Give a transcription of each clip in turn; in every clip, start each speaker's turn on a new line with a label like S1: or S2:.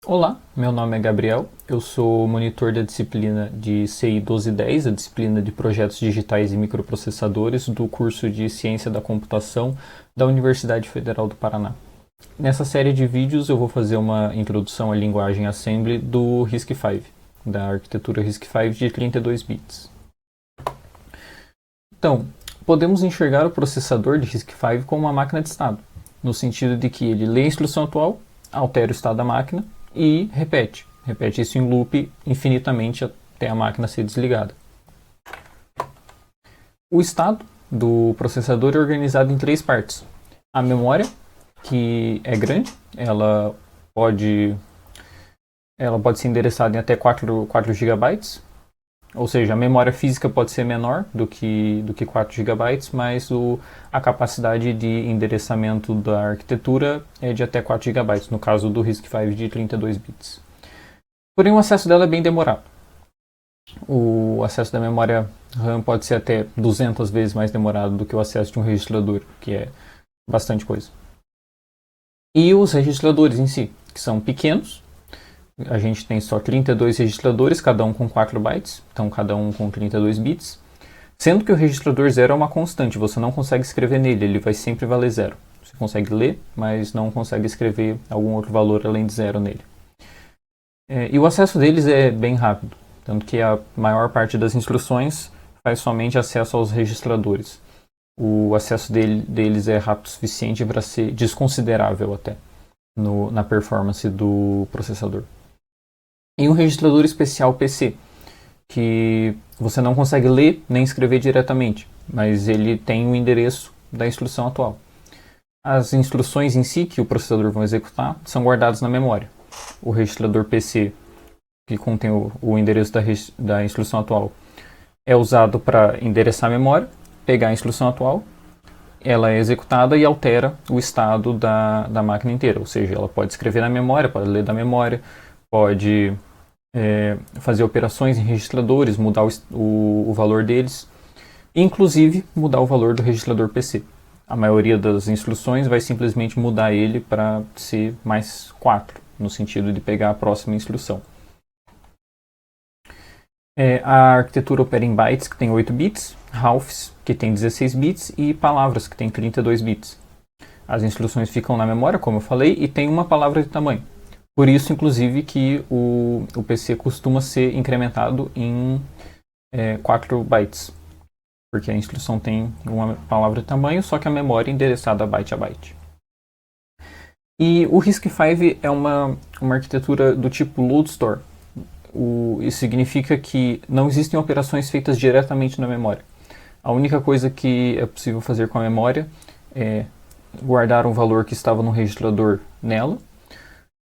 S1: Olá, meu nome é Gabriel, eu sou monitor da disciplina de CI 1210, a disciplina de projetos digitais e microprocessadores do curso de Ciência da Computação da Universidade Federal do Paraná. Nessa série de vídeos eu vou fazer uma introdução à linguagem Assembly do RISC-V, da arquitetura RISC-V de 32 bits. Então, podemos enxergar o processador de RISC-V como uma máquina de estado, no sentido de que ele lê a instrução atual, altera o estado da máquina e repete. Repete isso em loop infinitamente até a máquina ser desligada. O estado do processador é organizado em três partes. A memória, que é grande, pode, ela pode ser endereçada em até 4 GB, ou seja, a memória física pode ser menor do que 4 GB, mas a capacidade de endereçamento da arquitetura é de até 4 GB, no caso do RISC-V de 32 bits. Porém, o acesso dela é bem demorado. O acesso da memória RAM pode ser até 200 vezes mais demorado do que o acesso de um registrador, que é bastante coisa. E os registradores em si, que são pequenos. A gente tem só 32 registradores, cada um com 4 bytes, então cada um com 32 bits. Sendo que o registrador 0 é uma constante, você não consegue escrever nele, ele vai sempre valer 0. Você consegue ler, mas não consegue escrever algum outro valor além de 0 nele. E o acesso deles é bem rápido, tanto que a maior parte das instruções faz somente acesso aos registradores. O acesso deles é rápido o suficiente para ser desconsiderável até na performance do processador. E um registrador especial PC, que você não consegue ler nem escrever diretamente, mas ele tem o endereço da instrução atual. As instruções em si que o processador vai executar são guardadas na memória. O registrador PC, que contém o endereço da instrução atual, é usado para endereçar a memória, pegar a instrução atual, ela é executada e altera o estado da máquina inteira, ou seja, ela pode escrever na memória, pode ler da memória, pode fazer operações em registradores, mudar o valor deles, inclusive mudar o valor do registrador PC. A maioria das instruções vai simplesmente mudar ele para ser mais 4, no sentido de pegar a próxima instrução. A arquitetura opera em bytes, que tem 8 bits, halfs, que tem 16 bits, e palavras, que tem 32 bits. As instruções ficam na memória, como eu falei, e tem uma palavra de tamanho. Por isso, inclusive, que o PC costuma ser incrementado em 4 bytes. Porque a instrução tem uma palavra de tamanho, só que a memória é endereçada byte a byte. E o RISC-V é uma arquitetura do tipo load store. Isso significa que não existem operações feitas diretamente na memória. A única coisa que é possível fazer com a memória é guardar um valor que estava no registrador nela,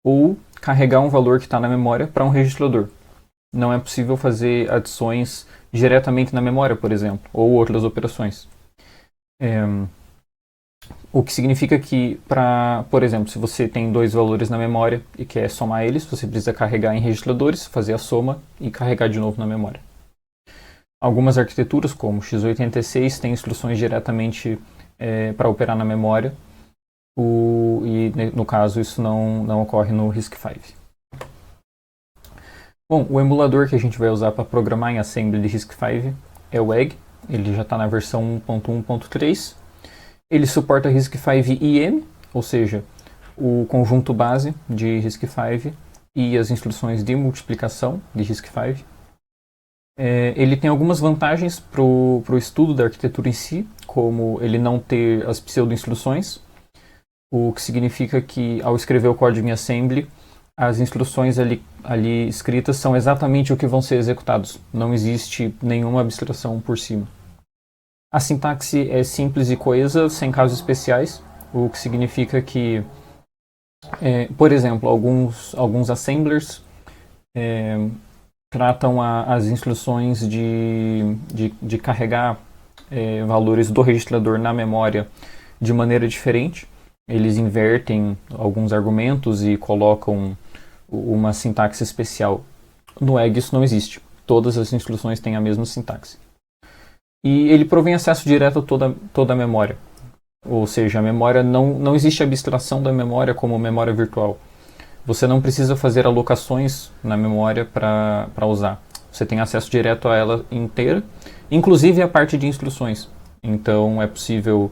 S1: ou carregar um valor que está na memória para um registrador. Não é possível fazer adições diretamente na memória, por exemplo, ou outras operações. O que significa que, por exemplo, se você tem dois valores na memória e quer somar eles, você precisa carregar em registradores, fazer a soma e carregar de novo na memória. Algumas arquiteturas, como x86, têm instruções diretamente para operar na memória, e no caso isso não ocorre no RISC-V. Bom, o emulador que a gente vai usar para programar em assembly de RISC-V é o EGG, ele já está na versão 1.1.3. Ele suporta RISC-V IM, ou seja, o conjunto base de RISC-V e as instruções de multiplicação de RISC-V. Ele tem algumas vantagens para o estudo da arquitetura em si, como ele não ter as pseudo-instruções, o que significa que ao escrever o código em assembly, as instruções ali escritas são exatamente o que vão ser executados. Não existe nenhuma abstração por cima. A sintaxe é simples e coesa, sem casos especiais, o que significa que, por exemplo, alguns assemblers tratam as instruções de carregar valores do registrador na memória de maneira diferente. Eles invertem alguns argumentos e colocam uma sintaxe especial. No EGG isso não existe. Todas as instruções têm a mesma sintaxe. E ele provém acesso direto a toda a memória. Ou seja, a memória não existe abstração da memória como memória virtual. Você não precisa fazer alocações na memória para usar. Você tem acesso direto a ela inteira, inclusive a parte de instruções. Então é possível,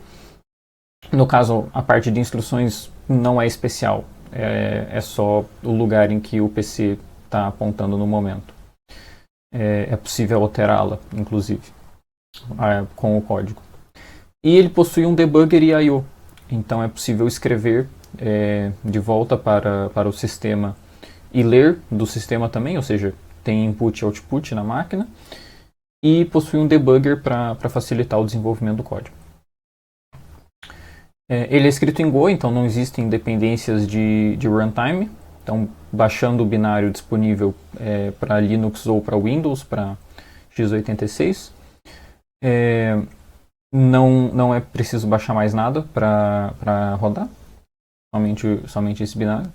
S1: no caso, a parte de instruções não é especial, é só o lugar em que o PC está apontando no momento. É possível alterá-la, inclusive, com o código. E ele possui um debugger e I/O, então é possível escrever de volta para o sistema e ler do sistema também, ou seja, tem input e output na máquina, e possui um debugger para facilitar o desenvolvimento do código. Ele é escrito em Go, então não existem dependências de runtime. Então, baixando o binário disponível para Linux ou para Windows, para x86, não é preciso baixar mais nada para rodar, somente esse binário.